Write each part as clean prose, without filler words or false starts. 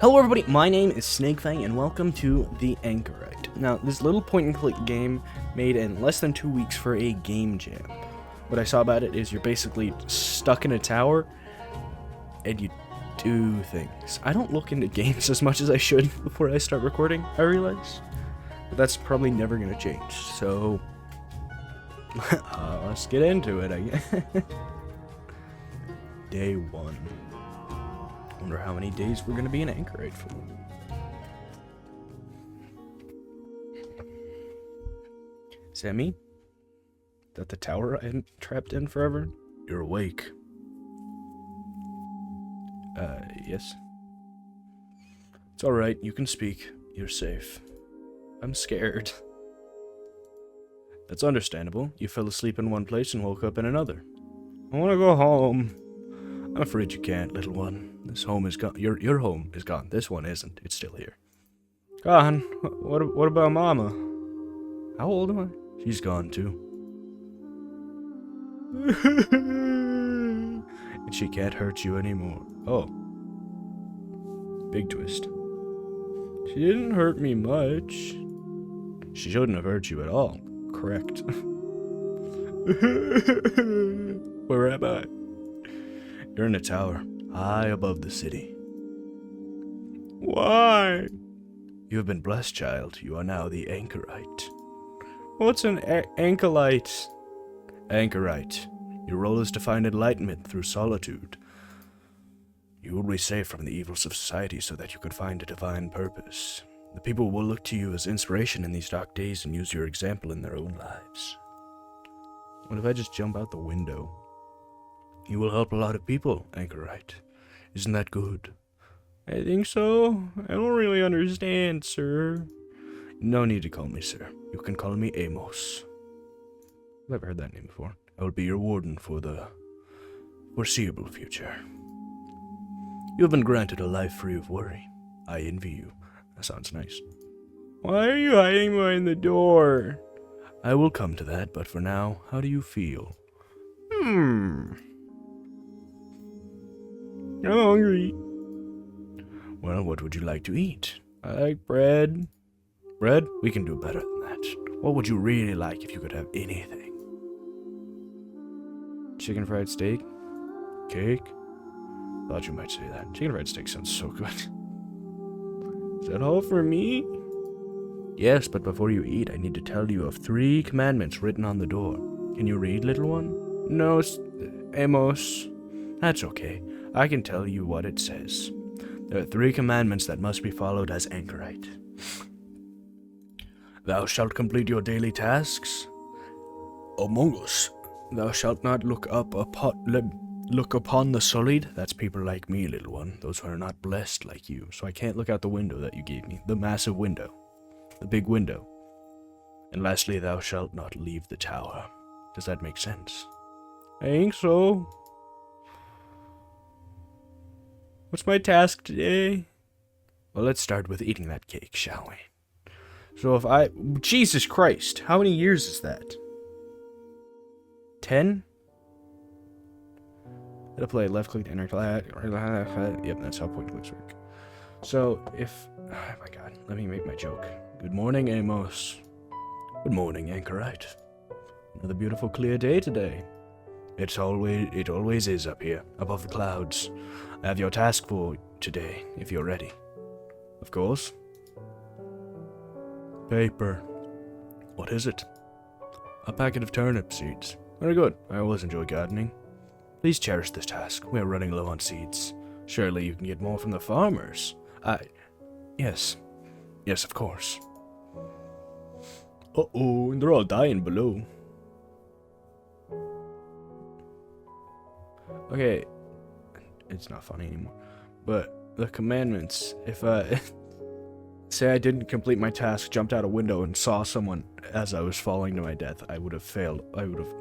Hello everybody, my name is Snakefang and welcome to the Anchorite. Now, this little point-and-click game made in less than 2 weeks for a game jam. What I saw about it is you're basically stuck in a tower and you do things. I don't look into games as much as I should before I start recording, I realize. But that's probably never going to change, so let's get into it, I guess. Day 1. Wonder how many days we're gonna be in Anchorite for. Is that me? That the tower I'm trapped in forever? You're awake. Yes. It's alright, you can speak. You're safe. I'm scared. That's understandable. You fell asleep in one place and woke up in another. I wanna go home. I'm afraid you can't, little one. This home is gone. Your home is gone. This one isn't. It's still here. Gone? What about Mama? How old am I? She's gone too. And she can't hurt you anymore. Oh. Big twist. She didn't hurt me much. She shouldn't have hurt you at all. Correct. Where am I? You're in a tower, high above the city. Why? You have been blessed, child. You are now the Anchorite. What's an Anchorite? Anchorite. Your role is to find enlightenment through solitude. You will be safe from the evils of society so that you can find a divine purpose. The people will look to you as inspiration in these dark days and use your example in their own lives. What if I just jump out the window? You will help a lot of people, Anchorite. Isn't that good? I think so. I don't really understand, sir. No need to call me sir. You can call me Amos. I've never heard that name before. I will be your warden for the foreseeable future. You have been granted a life free of worry. I envy you. That sounds nice. Why are you hiding behind the door? I will come to that, but for now, how do you feel? I'm hungry. Well, what would you like to eat? I like bread. Bread? We can do better than that. What would you really like if you could have anything? Chicken fried steak? Cake? Thought you might say that. Chicken fried steak sounds so good. Is that all for me? Yes, but before you eat, I need to tell you of 3 commandments written on the door. Can you read, little one? No, Amos. That's okay. I can tell you what it says. There are 3 commandments that must be followed as Anchorite. Thou shalt complete your daily tasks. Among us. Thou shalt not look upon the sullied. That's people like me, little one. Those who are not blessed like you. So I can't look out the window that you gave me. The massive window. The big window. And lastly, thou shalt not leave the tower. Does that make sense? I think so. What's my task today? Well, let's start with eating that cake, shall we? So if I... Jesus Christ! How many years is that? 10? It'll play left click to enter class. Yep, that's how point clicks work. So if... Oh my god, let me make my joke. Good morning, Amos. Good morning, Anchorite. Another beautiful clear day today. It always is up here, above the clouds. I have your task for today, if you're ready. Of course. Paper. What is it? A packet of turnip seeds. Very good. I always enjoy gardening. Please cherish this task. We are running low on seeds. Surely you can get more from the farmers. Yes. Yes, of course. Uh-oh, and they're all dying below. Okay, it's not funny anymore, but the commandments, if say I didn't complete my task, jumped out a window and saw someone as I was falling to my death, I would have failed. I would have,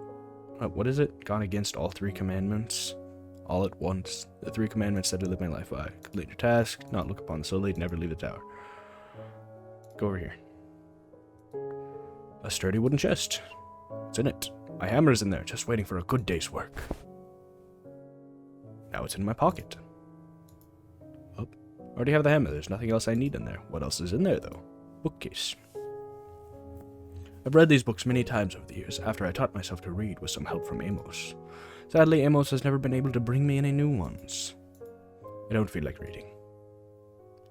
what is it? Gone against all 3 commandments, all at once. The 3 commandments that I live my life by. Complete your task, not look upon the sullied, never leave the tower. Go over here. A sturdy wooden chest. What's in it? My hammer's in there, just waiting for a good day's work. Now it's in my pocket. Oh, I already have the hammer. There's nothing else I need in there. What else is in there, though? Bookcase. I've read these books many times over the years, after I taught myself to read with some help from Amos. Sadly, Amos has never been able to bring me any new ones. I don't feel like reading.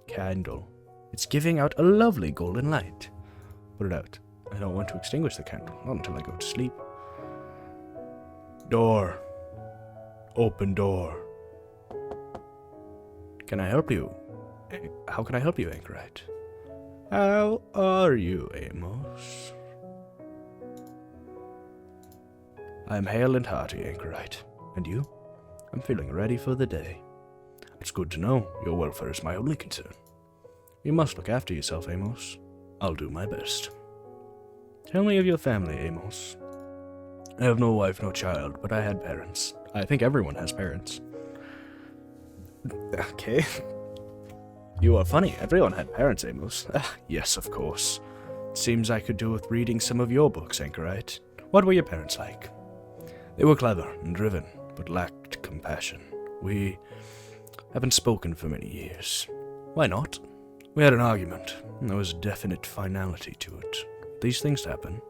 Candle. It's giving out a lovely golden light. Put it out. I don't want to extinguish the candle, not until I go to sleep. Door. Open door. Can I help you? How can I help you, Anchorite? How are you, Amos? I'm hale and hearty, Anchorite. And you? I'm feeling ready for the day. It's good to know. Your welfare is my only concern. You must look after yourself, Amos. I'll do my best. Tell me of your family, Amos. I have no wife, no child, but I had parents. I think everyone has parents. Okay. You are funny. Everyone had parents, Amos. Yes, of course. Seems I could do with reading some of your books, Anchorite. What were your parents like? They were clever and driven, but lacked compassion. We haven't spoken for many years. Why not? We had an argument, and there was a definite finality to it. These things happen.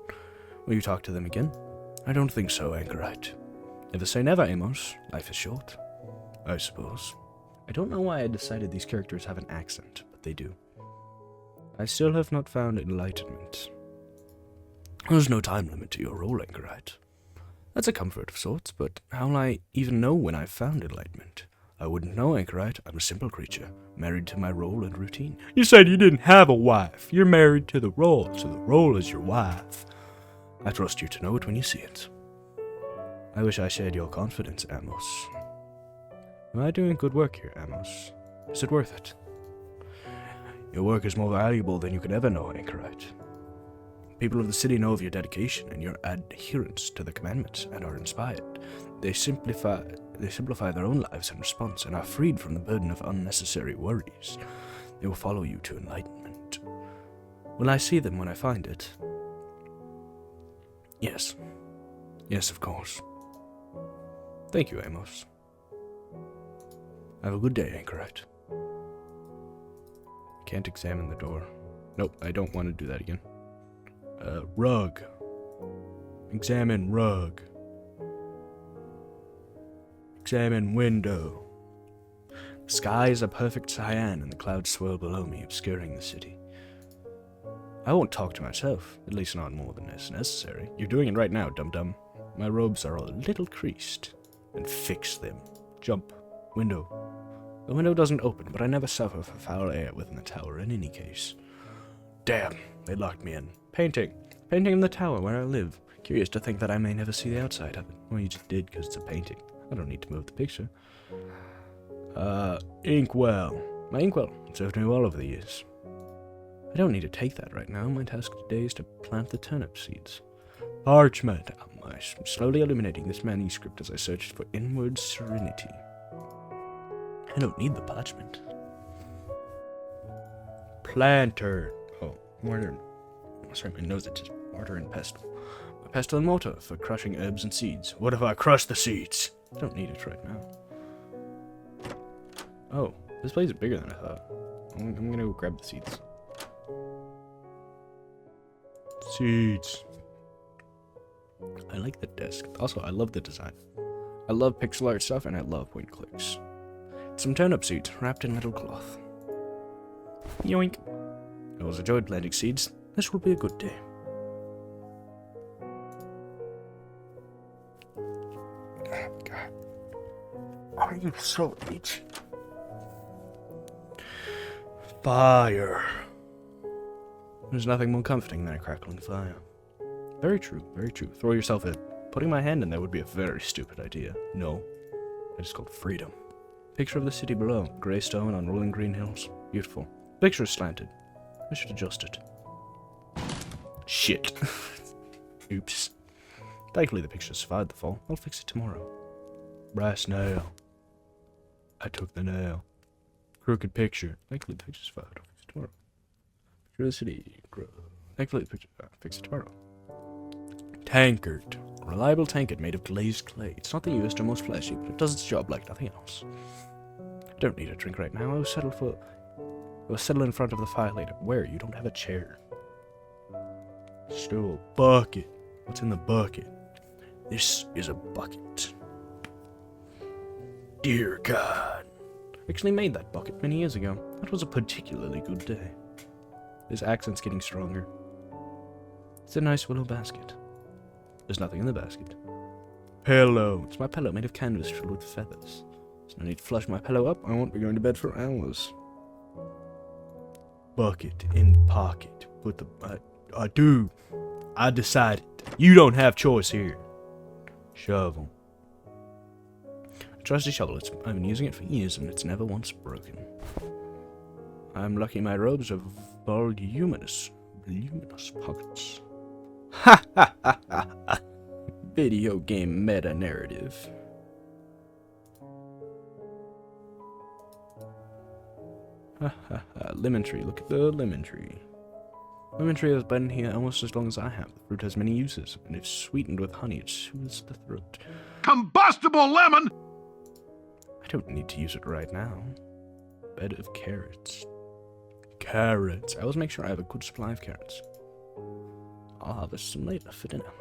Will you talk to them again? I don't think so, Anchorite. Never say never, Amos. Life is short. I suppose. I don't know why I decided these characters have an accent, but they do. I still have not found enlightenment. There's no time limit to your role, Anchorite. That's a comfort of sorts, but how'll I even know when I've found enlightenment? I wouldn't know, Anchorite. I'm a simple creature, married to my role and routine. You said you didn't have a wife. You're married to the role, so the role is your wife. I trust you to know it when you see it. I wish I shared your confidence, Amos. Am I doing good work here, Amos? Is it worth it? Your work is more valuable than you could ever know, Anchorite. People of the city know of your dedication and your adherence to the commandments and are inspired. They simplify their own lives in response and are freed from the burden of unnecessary worries. They will follow you to enlightenment. Will I see them when I find it? Yes. Yes, of course. Thank you, Amos. Have a good day, Anchorite. Can't examine the door. Nope, I don't want to do that again. Rug. Examine rug. Examine window. The sky is a perfect cyan and the clouds swirl below me, obscuring the city. I won't talk to myself, at least not more than is necessary. You're doing it right now, dum-dum. My robes are a little creased. And fix them. Jump. Window. The window doesn't open, but I never suffer for foul air within the tower in any case. Damn, they locked me in. Painting. Painting in the tower where I live. Curious to think that I may never see the outside of it. Well, you just did because it's a painting. I don't need to move the picture. Inkwell. My inkwell. It served me well over the years. I don't need to take that right now. My task today is to plant the turnip seeds. Parchment. I'm slowly illuminating this manuscript as I searched for inward serenity. I don't need the parchment. Planter. Oh, mortar. Sorry, my nose itches. Mortar and pestle. A pestle and mortar for crushing herbs and seeds. What if I crush the seeds? I don't need it right now. Oh, this place is bigger than I thought. I'm gonna go grab the seeds. Seeds. I like the desk. Also, I love the design. I love pixel art stuff, and I love point clicks. Some turnip seeds wrapped in little cloth. Yoink. I always enjoyed planting seeds. This will be a good day. God. Are you so itchy? Fire. There's nothing more comforting than a crackling fire. Very true, very true. Throw yourself in. Putting my hand in there would be a very stupid idea. No. It is called freedom. Picture of the city below. Grey stone on rolling green hills. Beautiful. Picture is slanted. I should adjust it. Shit. Oops. Thankfully the picture survived the fall. I'll fix it tomorrow. Brass nail. I took the nail. Crooked picture. Thankfully the picture survived. I'll fix it tomorrow. Picture of the city. Thankfully the picture. Fix it tomorrow. Tankard. A reliable tankard made of glazed clay. It's not the newest or most flashy, but it does its job like nothing else. I don't need a drink right now. I was settled for Go settle in front of the fire later. Where? You don't have a chair. Stool. Bucket. What's in the bucket? This is a bucket. Dear God. I actually made that bucket many years ago. That was a particularly good day. This accent's getting stronger. It's a nice willow basket. There's nothing in the basket. Pillow. It's my pillow made of canvas filled with feathers. There's no need to flush my pillow up. I won't be going to bed for hours. Bucket in pocket. Put the... I do. I decided. You don't have choice here. Shovel. A trusty shovel. I've been using it for years and it's never once broken. I'm lucky my robes are voluminous pockets. Ha ha ha ha! Video game meta narrative. Ha ha ha! Lemon tree. Look at the lemon tree. Lemon tree has been here almost as long as I have. The fruit has many uses, and if sweetened with honey, it soothes the throat. Combustible lemon! I don't need to use it right now. Bed of carrots. Carrots. I always make sure I have a good supply of carrots. I'll harvest some later for dinner.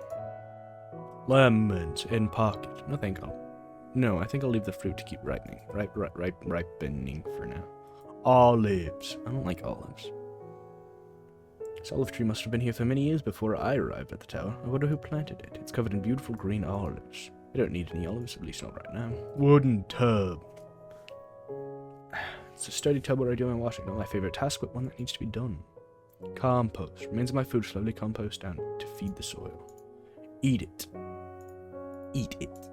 Lemons in pocket. No, I think I'll leave the fruit to keep ripening. Ripening for now. Olives. I don't like olives. This olive tree must have been here for many years before I arrived at the tower. I wonder who planted it. It's covered in beautiful green olives. I don't need any olives, at least not right now. Wooden tub. It's a sturdy tub where I do my washing. Not my favorite task, but one that needs to be done. Compost. Remains of my food slowly compost down to feed the soil. Eat it. Eat it.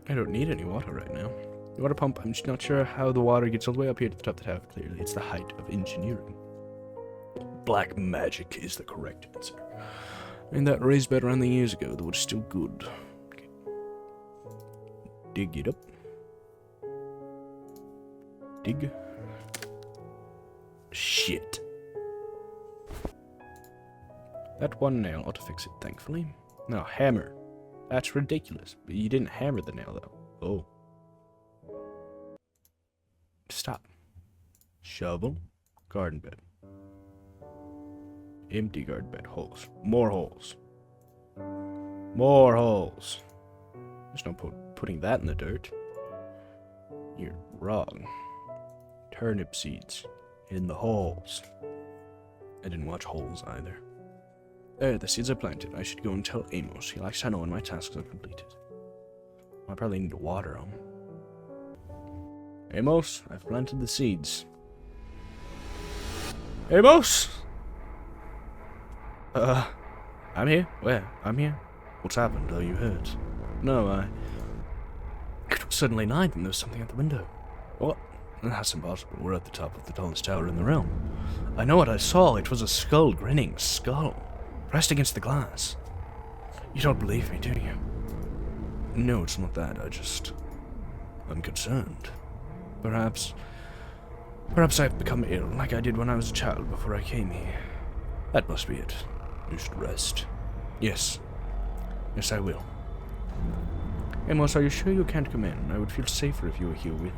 I don't need any water right now. The water pump, I'm just not sure how the water gets all the way up here to the top of the tower. Clearly, it's the height of engineering. Black magic is the correct answer. I mean, that raised bed around the years ago, though it's still good. Okay. Dig it up. Dig. Shit. That one nail ought to fix it, thankfully. No, hammer. That's ridiculous. But you didn't hammer the nail, though. Oh. Stop. Shovel. Garden bed. Empty garden bed. Holes. More holes. More holes. There's no putting that in the dirt. You're wrong. Turnip seeds. In the holes. I didn't watch holes either. There, the seeds are planted. I should go and tell Amos. He likes to know when my tasks are completed. I probably need to water them. Amos, I've planted the seeds. Amos! I'm here. Where? I'm here. What's happened? Are you hurt? No, It was suddenly night and there was something at the window. What? That's impossible. We're at the top of the tallest tower in the realm. I know what I saw. It was a skull, grinning skull, pressed against the glass. You don't believe me, do you? No, it's not that. I'm concerned. Perhaps I've become ill, like I did when I was a child before I came here. That must be it. You should rest. Yes. Yes, I will. Amos, are you sure you can't come in? I would feel safer if you were here with me.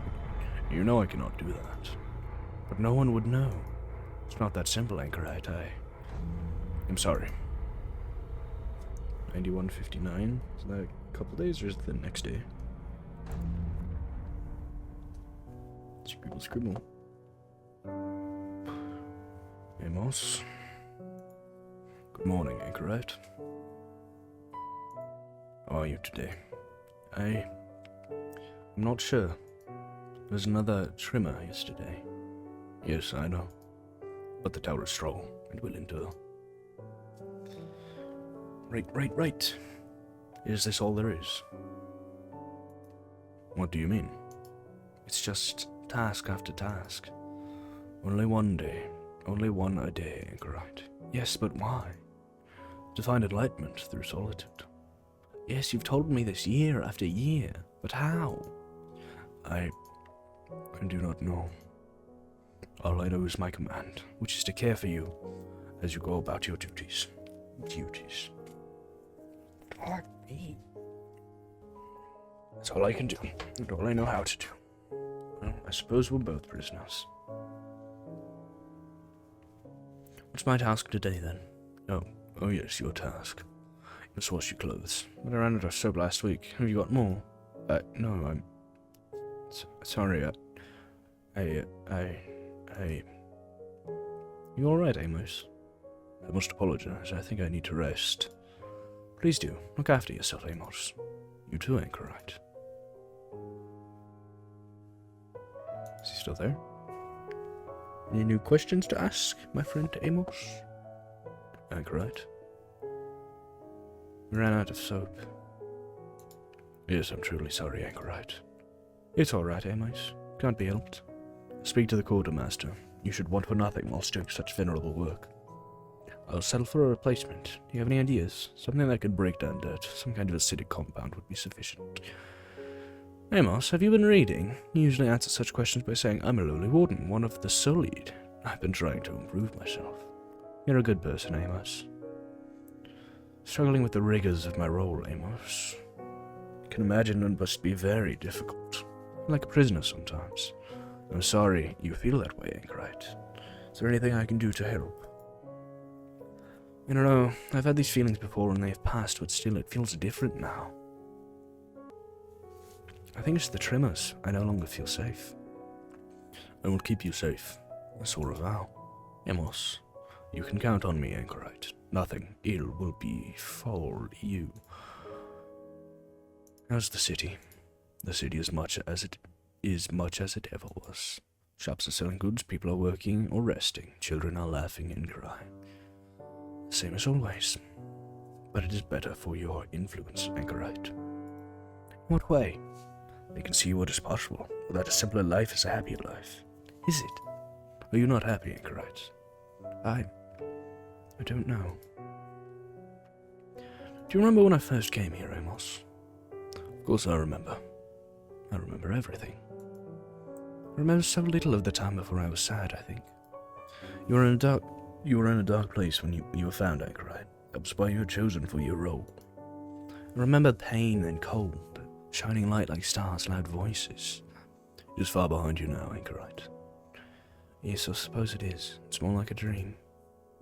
You know I cannot do that. But no one would know. It's not that simple, Anchorite. I'm sorry. 91:59. Is that a couple days or is it the next day? Scribble, scribble. Amos. Good morning, Anchorite. How are you today? I'm not sure. There was another tremor yesterday. Yes, I know. But the tower is strong and will endure. Right. Is this all there is? What do you mean? It's just task after task. Only one day. Only one a day, Anchorite. Yes, but why? To find enlightenment through solitude. Yes, you've told me this year after year. But how? I do not know. All I know is my command, which is to care for you as you go about your duties. Duties. Fuck me. That's all I can do, and all I know how to do. Well, I suppose we're both prisoners. What's my task today, then? Oh yes, your task. You must wash your clothes. But I ran out of soap last week. Have you got more? No, I'm... sorry, You alright, Amos? I must apologize. I think I need to rest. Please do. Look after yourself, Amos. You too, Anchorite. Is he still there? Any new questions to ask, my friend Amos? Anchorite. We ran out of soap. Yes, I'm truly sorry, Anchorite. It's alright, Amos. Can't be helped. Speak to the quartermaster. You should want for nothing whilst doing such venerable work. I'll settle for a replacement. Do you have any ideas? Something that could break down dirt. Some kind of acidic compound would be sufficient. Amos, have you been reading? You usually answer such questions by saying, I'm a lowly warden, one of the Sullied. I've been trying to improve myself. You're a good person, Amos. Struggling with the rigors of my role, Amos. I can imagine it must be very difficult. Like a prisoner sometimes. I'm sorry you feel that way, Anchorite. Is there anything I can do to help? I don't know. I've had these feelings before and they've passed, but still it feels different now. I think it's the tremors. I no longer feel safe. I will keep you safe. I swore a vow. Amos, you can count on me, Anchorite. Nothing ill will befall you. How's the city? The city is much as it ever was. Shops are selling goods, people are working or resting, children are laughing and crying. Same as always. But it is better for your influence, Anchorite. What way? They can see what is possible. Without a simpler life is a happier life. Is it? Are you not happy, Anchorite? I don't know. Do you remember when I first came here, Amos? Of course I remember. I remember everything. I remember so little of the time before I was sad, I think. You were in a dark place when you were found, Anchorite. That was why you were chosen for your role. I remember pain and cold, shining light like stars, loud voices. It is far behind you now, Anchorite. Yes, I suppose it is. It's more like a dream.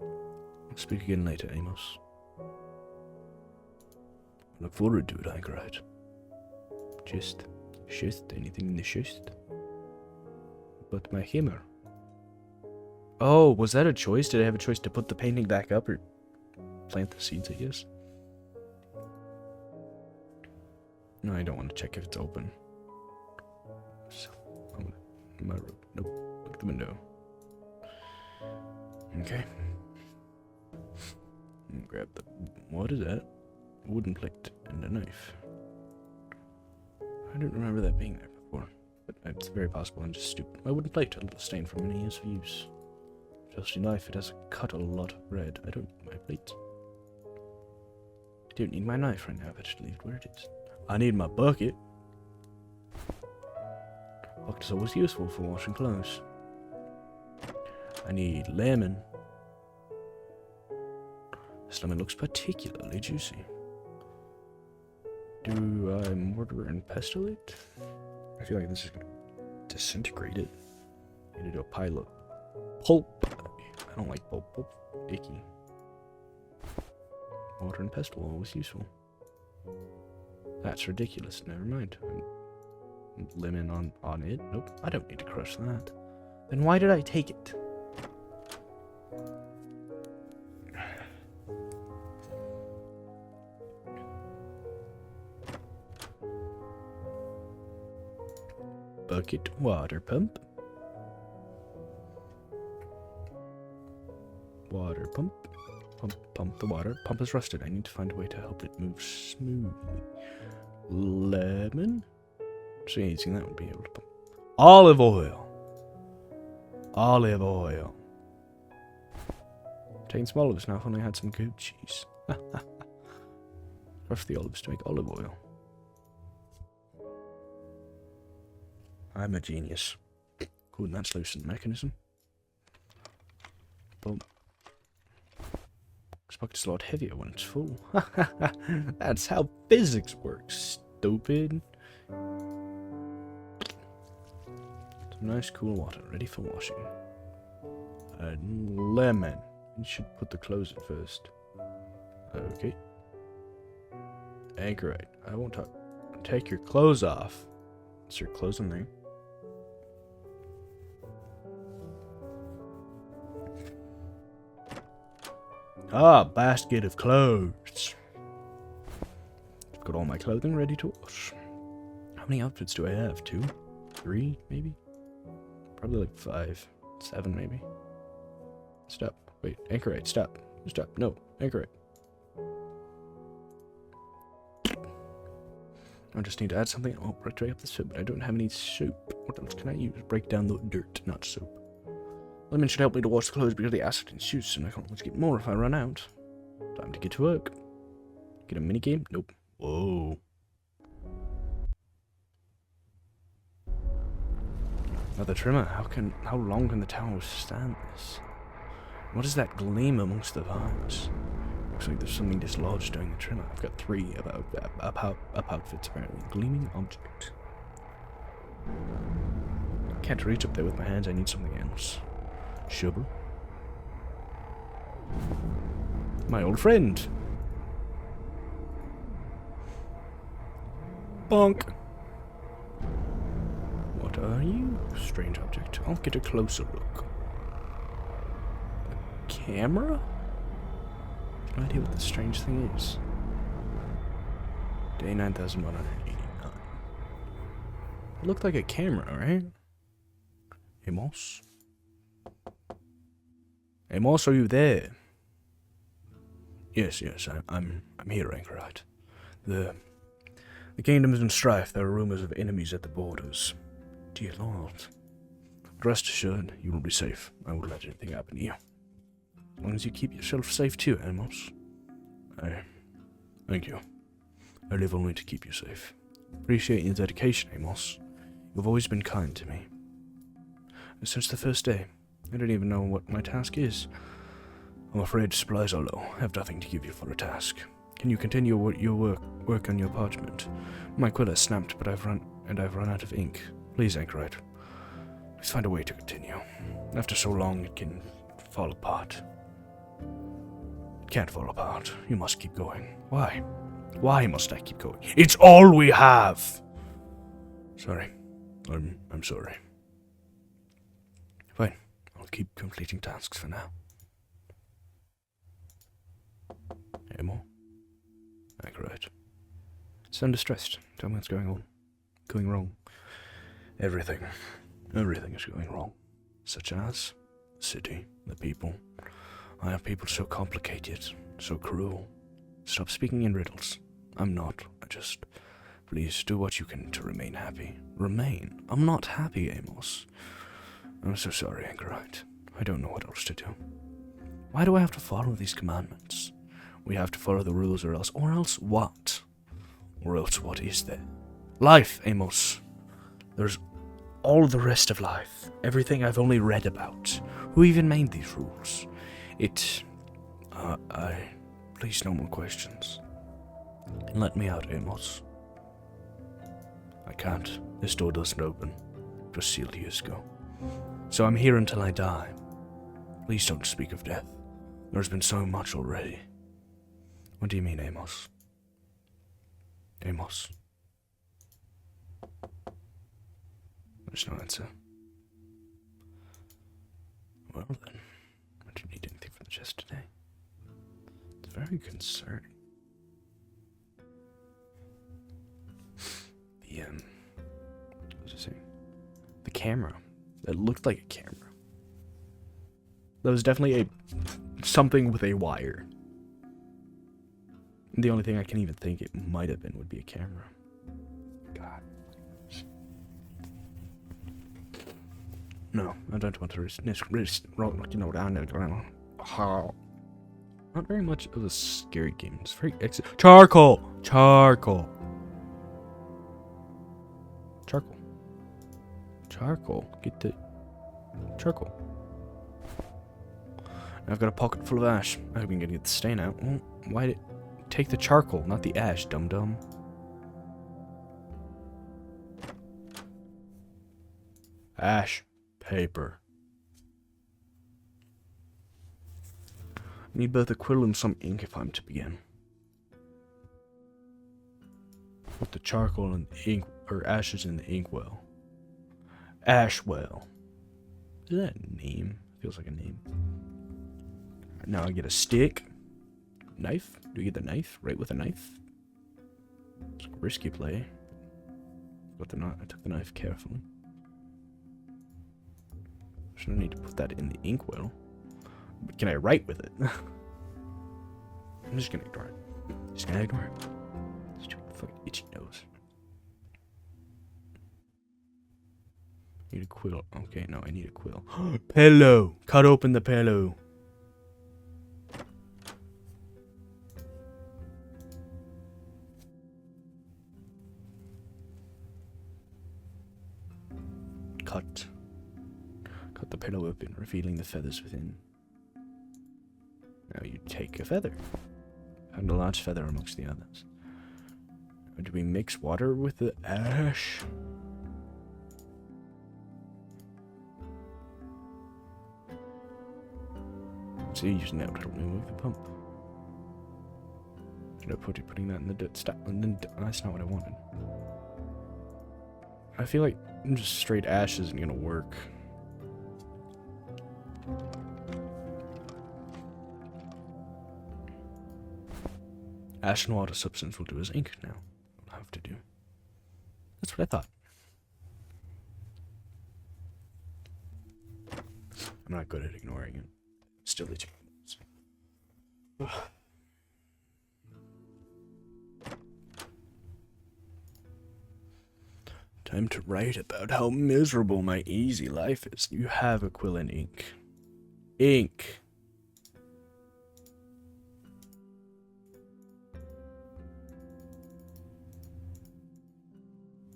I'll speak again later, Amos. I look forward to it, Anchorite. Just anything in the chest. But my hammer. Oh, was that a choice? Did I have a choice to put the painting back up or plant the seeds, I guess? No, I don't want to check if it's open. So, nope, look at the window. Okay. Grab the, what is that? Wooden plate and a knife. I don't remember that being there before, but it's very possible I'm just stupid. My wooden plate, a little stain from many years of use. Trusty knife, it has cut a lot of bread. I don't need my plate. I don't need my knife right now, but I should leave it where it is. I need my bucket. Bucket is always useful for washing clothes. I need lemon. This lemon looks particularly juicy. Do I mortar and pestle it? I feel like this is going to disintegrate it. I'm going to do a pile of pulp. I don't like pulp. Pulp's icky. Mortar and pestle, always useful. That's ridiculous. Never mind. Lemon on it? Nope. I don't need to crush that. Then why did I take it? Bucket water pump. Water pump. Pump the water. Pump is rusted. I need to find a way to help it move smoothly. Lemon? So using that would be able to pump. Olive oil. Olive oil. Taking some olives now if only I had some goat cheese. Crush the olives to make olive oil. I'm a genius. Cool, and that's loosened the mechanism. Boom. This bucket's a lot heavier when it's full. That's how physics works, stupid. Some nice cool water, ready for washing. A lemon. You should put the clothes in first. Okay. Anchorite. I won't talk. Take your clothes off. Is your clothes in there? Ah, basket of clothes. Got all my clothing ready to wash. How many outfits do I have? 2? 3, maybe? Probably like 5. 7, maybe. Stop. Wait, Anchorite, stop. Stop. No, Anchorite. I just need to add something. Oh, right up the soap, but I don't have any soap. What else can I use? Break down the dirt, not soap. Lemon should help me to wash the clothes because the acid ensues, and I can always get more if I run out. Time to get to work. Get a minigame? Nope. Whoa. Another trimmer. How long can the tower withstand this? What is that gleam amongst the vines? Looks like there's something dislodged during the trimmer. I've got 3 up outfits apparently. Gleaming object. Can't reach up there with my hands. I need something else. Shovel. My old friend. Bonk. What are you? Strange object. I'll get a closer look. A camera? No idea what this strange thing is. Day 9189. It looked like a camera, right? Amos? Amos, are you there? Yes, I'm here, Anchorite. The kingdom is in strife. There are rumors of enemies at the borders. Dear Lord. But rest assured, you will be safe. I won't let anything happen to you. As long as you keep yourself safe too, Amos. Thank you. I live only to keep you safe. Appreciate your dedication, Amos. You've always been kind to me. Since the first day, I don't even know what my task is. I'm afraid supplies are low. I have nothing to give you for a task. Can you continue your work on your parchment? My quill has snapped, but I've run out of ink. Please, Anchorite. Please find a way to continue. After so long, it can fall apart. It can't fall apart. You must keep going. Why? Why must I keep going? It's all we have! Sorry. I'm sorry. Fine. I'll keep completing tasks for now. Amo? Anchorite. Sound distressed. Tell me what's going on. Going wrong. Everything. Everything is going wrong. Such as the city, the people. I have people so complicated, so cruel. Stop speaking in riddles. I'm not. Please do what you can to remain happy. Remain? I'm not happy, Amos. I'm so sorry, Anchorite. I don't know what else to do. Why do I have to follow these commandments? We have to follow the rules or else what? Or else what is there? Life, Amos. There's all the rest of life. Everything I've only read about. Who even made these rules? Please, no more questions. Let me out, Amos. I can't. This door doesn't open. It was sealed years ago. So I'm here until I die. Please don't speak of death. There's been so much already. What do you mean, Amos? Amos. There's no answer. Well then, I don't need anything from the chest today. It's very concerning. What was I saying? The camera. That looked like a camera. That was definitely something with a wire. The only thing I can even think it might have been would be a camera. God. No, I don't want to risk not very much of a scary game. It's very charcoal! Charcoal! Charcoal. Charcoal. Get the charcoal. I've got a pocket full of ash. I hope we can get the stain out. Well, why did take the charcoal, not the ash, dum-dum? Ash. Paper. I need both a quill and some ink if I'm to begin. Put the charcoal and the ink, or ashes in the inkwell. Ashwell. Is that a name? Feels like a name. Now I get a stick. Knife? Do we get the knife? Right with a knife? It's a risky play. But I took the knife carefully. There's no need to put that in the inkwell. But can I write with it? I'm just gonna ignore it. Just gonna ignore it. Stupid fucking itchy nose. Need a quill. Okay, no, I need a quill. Pillow! Cut open the pillow. Cut the pillow open, revealing the feathers within. Now you take a feather. Found a large feather amongst the others. Do we mix water with the ash? See, using that to remove the pump. Should I putting that in the dirt? That's not what I wanted. I feel like just straight ash isn't gonna work. Ash and water substance will do as ink now. I'll have to do. That's what I thought. I'm not good at ignoring it. Still itching. Time to write about how miserable my easy life is. You have a quill and ink. Ink.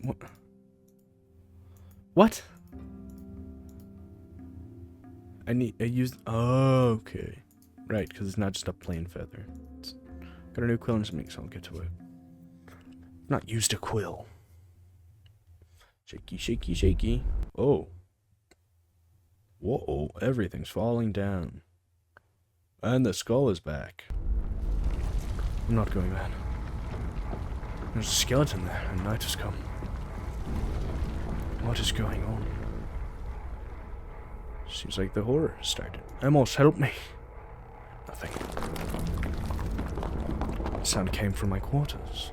What? What? I used. Oh, okay. Right, because it's not just a plain feather. Got a new quill and some ink, so I'll get to it. Not used a quill. Shaky, shaky, shaky. Oh. Whoa, everything's falling down. And the skull is back. I'm not going mad. There's a skeleton there, and night has come. What is going on? Seems like the horror has started. Amos, help me. Nothing. The sound came from my quarters.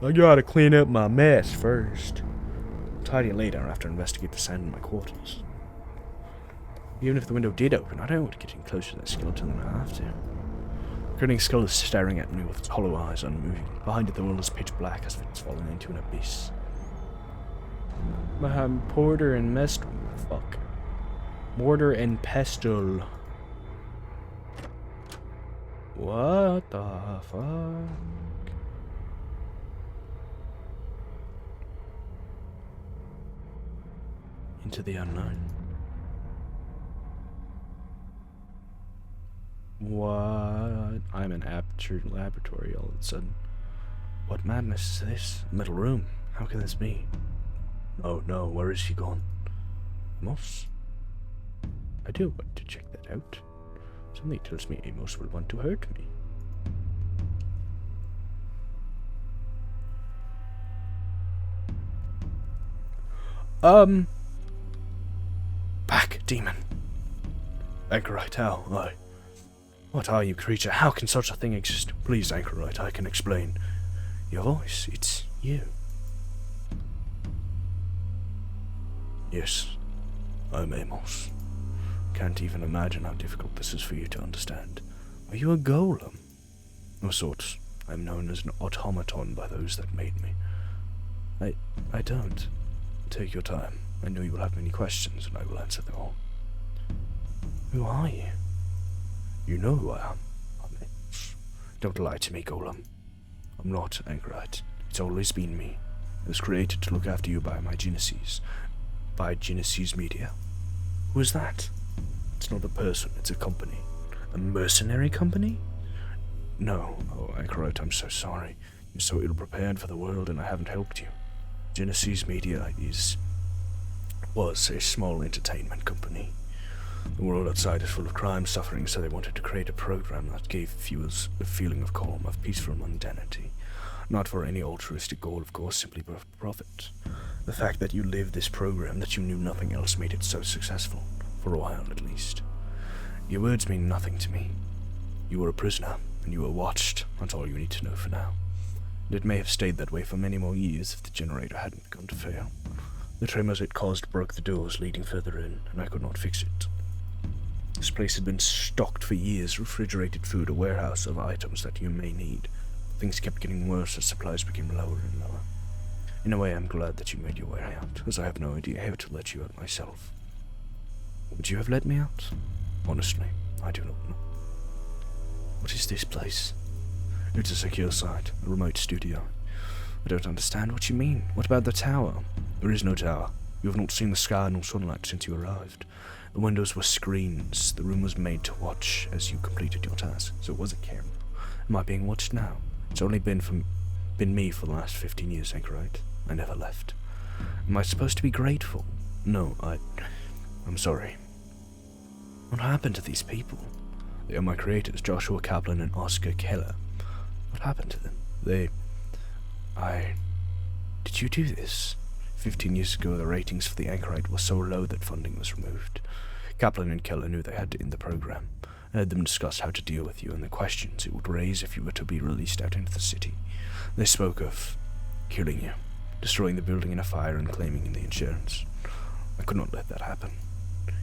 I gotta clean up my mess first. Tidy later after I investigate the sound in my quarters. Even if the window did open, I don't want to get any closer to that skeleton than I have to. The grinning skull is staring at me with its hollow eyes unmoving. Behind it the world is pitch black as if it's fallen into an abyss. Porter and Mestre. Fuck. Mortar and pestle. What the fuck? Into the unknown. What? I'm in Aperture Laboratory all of a sudden. What madness is this? Metal room. How can this be? Oh no, where is he gone? Amos? I do want to check that out. Something tells me Amos will want to hurt me. Back, demon. Anchorite, how? What are you, creature? How can such a thing exist? Please, Anchorite, I can explain. Your voice, it's you. Yes, I'm Amos. Can't even imagine how difficult this is for you to understand. Are you a golem? Of sorts. I'm known as an automaton by those that made me. I don't. Take your time. I know you will have many questions, and I will answer them all. Who are you? You know who I am. I'm Amos. Don't lie to me, golem. I'm not Anchorite. It's always been me. I was created to look after you by my Genesis. By Genesis Media. Who is that? It's not a person, it's a company. A mercenary company? No. Oh, Anchorite, I'm so sorry. You're so ill-prepared for the world and I haven't helped you. Genesis Media is was a small entertainment company. The world outside is full of crime, suffering, so they wanted to create a program that gave viewers a feeling of calm, of peaceful mundanity. Not for any altruistic goal, of course, simply for profit. The fact that you lived this program, that you knew nothing else, made it so successful. For a while, at least. Your words mean nothing to me. You were a prisoner, and you were watched. That's all you need to know for now. And it may have stayed that way for many more years if the generator hadn't begun to fail. The tremors it caused broke the doors leading further in, and I could not fix it. This place had been stocked for years, refrigerated food, a warehouse of items that you may need. Things kept getting worse as supplies became lower and lower. In a way, I'm glad that you made your way out, as I have no idea how to let you out myself. Would you have let me out? Honestly, I do not know. What is this place? It's a secure site, a remote studio. I don't understand what you mean. What about the tower? There is no tower. You have not seen the sky nor sunlight since you arrived. The windows were screens. The room was made to watch as you completed your task, so it was a camera. Am I being watched now? It's only been me for the last 15 years, Anchorite. I never left. Am I supposed to be grateful? No, I'm sorry. What happened to these people? They are my creators, Joshua Kaplan and Oscar Keller. What happened to them? Did you do this? 15 years ago, the ratings for the Anchorite were so low that funding was removed. Kaplan and Keller knew they had to end the program. I heard them discuss how to deal with you and the questions it would raise if you were to be released out into the city. They spoke of killing you, destroying the building in a fire and claiming the insurance. I could not let that happen.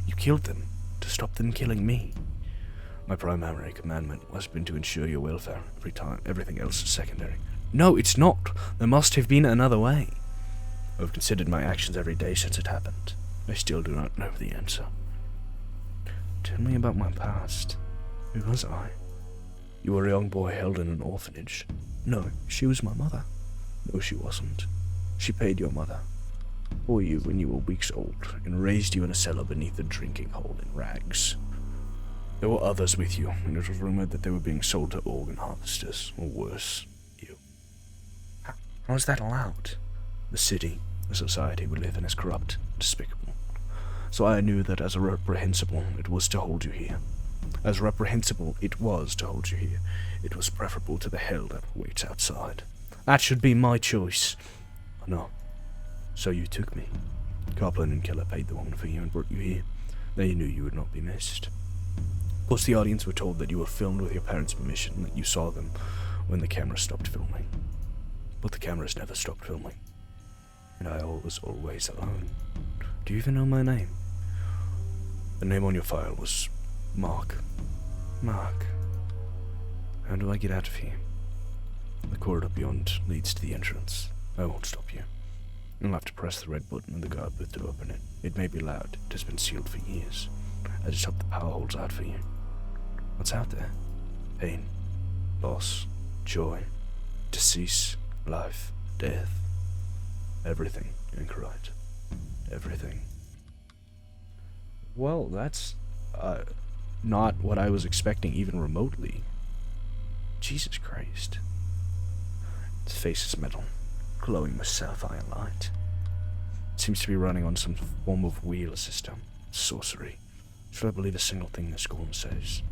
You killed them to stop them killing me. My primary commandment has been to ensure your welfare everything else is secondary. No, it's not. There must have been another way. I've considered my actions every day since it happened. I still do not know the answer. Tell me about my past. Who was I? You were a young boy held in an orphanage. No, she was my mother. No, she wasn't. She paid your mother for you when you were weeks old and raised you in a cellar beneath a drinking hole in rags. There were others with you, and it was rumored that they were being sold to organ harvesters, or worse, you. How is that allowed? The city, the society we live in is corrupt, despicable. So I knew that as reprehensible it was to hold you here. As reprehensible it was to hold you here, it was preferable to the hell that waits outside. That should be my choice. No. So you took me. Kaplan and Keller paid the woman for you and brought you here. They knew you would not be missed. Of course, the audience were told that you were filmed with your parents' permission, that you saw them when the camera stopped filming. But the cameras never stopped filming. And I was always alone. Do you even know my name? The name on your file was Mark. Mark. How do I get out of here? The corridor beyond leads to the entrance. I won't stop you. You'll have to press the red button in the guard booth to open it. It may be loud. It has been sealed for years. I just hope the power holds out for you. What's out there? Pain, loss, joy, decease, life, death. Everything, Anchorite. Everything. Well, that's not what I was expecting even remotely. Jesus Christ. His face is metal, glowing with sapphire light. It seems to be running on some form of wheel system. Sorcery. Should I believe a single thing this golem says?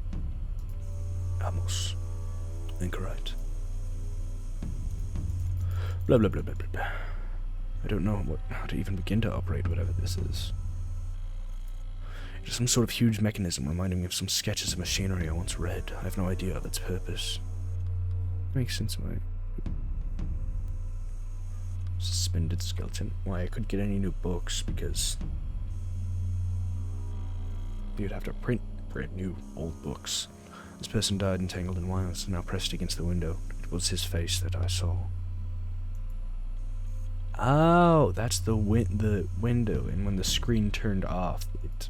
Amos. Anchorite. Blah blah blah blah blah blah. I don't know how to even begin to operate whatever this is. It is some sort of huge mechanism reminding me of some sketches of machinery I once read. I have no idea of its purpose. Makes sense, right? Suspended skeleton. Why, I couldn't get any new books because you'd have to print new old books. This person died entangled in wires and now pressed against the window. It was his face that I saw. Oh, that's the window, and when the screen turned off, it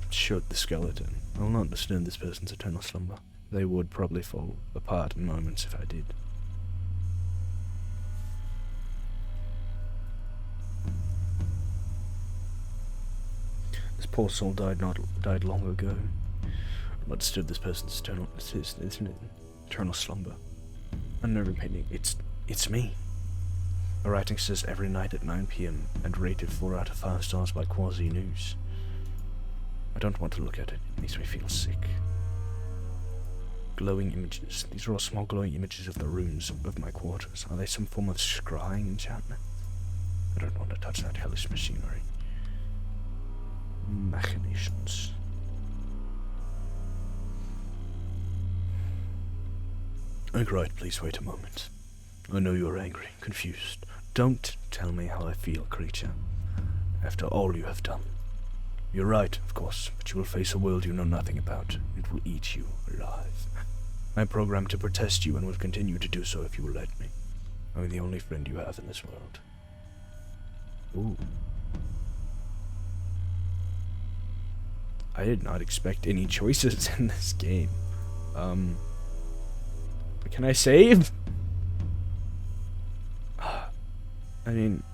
showed the skeleton. I will not disturb this person's eternal slumber. They would probably fall apart in moments if I did. This poor soul died long ago. I'll not disturb this person's eternal slumber. I'm never painting. It's me. The writing says every night at 9 p.m. and rated 4 out of 5 stars by Quasi News. I don't want to look at it. It makes me feel sick. Glowing images. These are all small glowing images of the rooms of my quarters. Are they some form of scrying enchantment? I don't want to touch that hellish machinery. Machinations. Anchorite, please wait a moment. I know you're angry, confused. Don't tell me how I feel, creature. After all you have done. You're right, of course, but you will face a world you know nothing about. It will eat you alive. I am programmed to protest you and will continue to do so if you will let me. I'm the only friend you have in this world. Ooh. I did not expect any choices in this game. Can I save? I mean,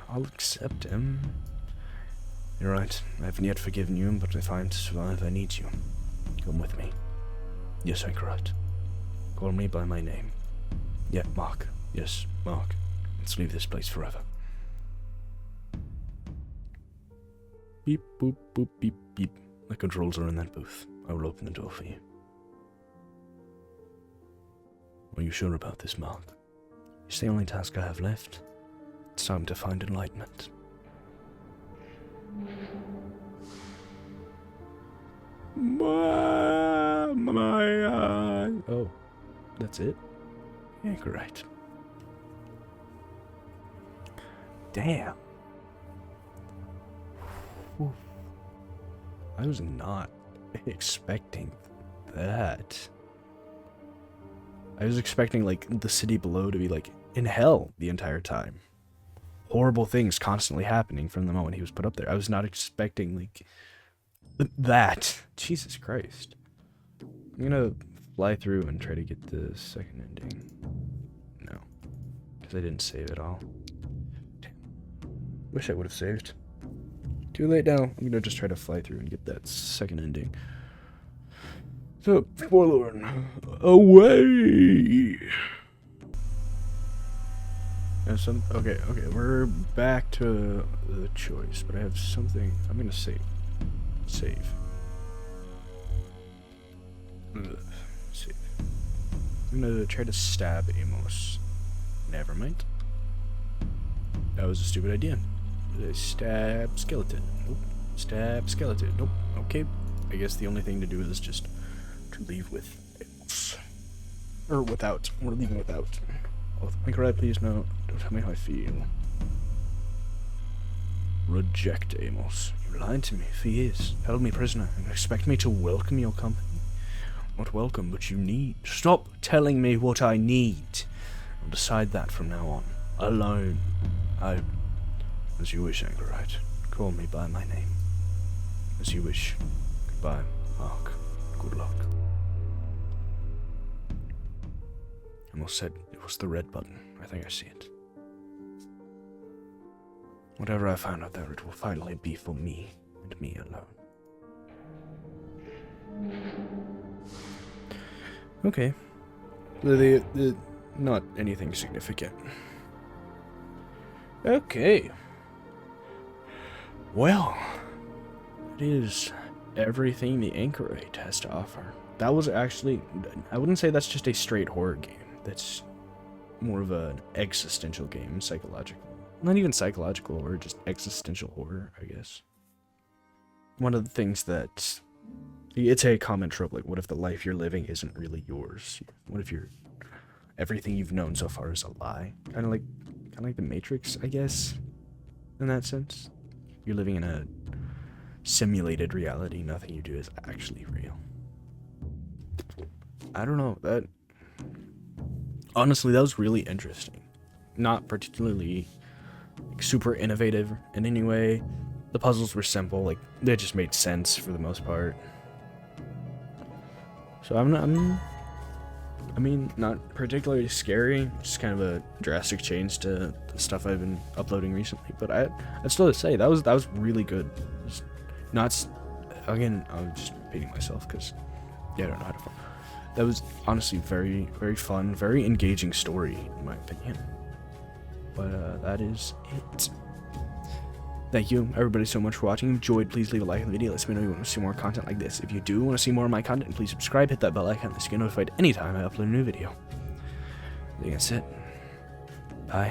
I'll accept him. You're right, I haven't yet forgiven you, but if I am to survive, I need you. Come with me. Yes, Anchorite. Call me by my name. Yeah, Mark. Yes, Mark. Let's leave this place forever. Beep, boop, boop, beep, beep. The controls are in that booth. I will open the door for you. Are you sure about this, Mark? It's the only task I have left. It's time to find enlightenment. Oh, that's it? Anchorite. Damn. Whew. I was not expecting that. I was expecting, like, the city below to be, like, in hell the entire time. Horrible things constantly happening from the moment he was put up there. I was not expecting, like, that. Jesus Christ. I'm gonna fly through and try to get the second ending. No. Because I didn't save it all. Damn. Wish I would have saved. Too late now. I'm gonna just try to fly through and get that second ending. So, forlorn, away! Okay, we're back to the choice, but I have something. I'm gonna save. Save. Save. I'm gonna try to stab Amos. Never mind. That was a stupid idea. Stab skeleton. Nope. Stab skeleton. Nope. Okay. I guess the only thing to do is just to leave with Amos. Or without. We're leaving without. Oh, Anchorite, please no. Don't tell me how I feel. Reject Amos. You lied to me for years. Held me prisoner and expect me to welcome your company. Not welcome, but you need. Stop telling me what I need. I'll decide that from now on. Alone. As you wish, Anchorite. Call me by my name. As you wish. Goodbye, Mark. Good luck. Almost said it was the red button. I think I see it. Whatever I find out there, it will finally be for me, and me alone. Okay. The not anything significant. Okay. Well, it is everything the Anchorite has to offer. That was actually, I wouldn't say that's just a straight horror game. That's more of an existential game, psychological. Not even psychological horror, just existential horror, I guess. One of the things that, it's a common trope, like, what if the life you're living isn't really yours? What if everything you've known so far is a lie? Kind of like the Matrix, I guess, in that sense. You're living in a simulated reality, nothing you do is actually real. I don't know, honestly, that was really interesting. Not particularly super innovative in any way. The puzzles were simple, like, they just made sense for the most part. So not particularly scary, just kind of a drastic change to the stuff I've been uploading recently, but I'd still say that was really good. Again, I'm just repeating myself because, yeah, I don't know how to fun. That was honestly very, very fun, very engaging story, in my opinion. But that is it. Thank you, everybody, so much for watching. If you enjoyed, please leave a like on the video. Let me know you want to see more content like this. If you do want to see more of my content, please subscribe, hit that bell icon so you get notified anytime I upload a new video. I think that's it. Bye.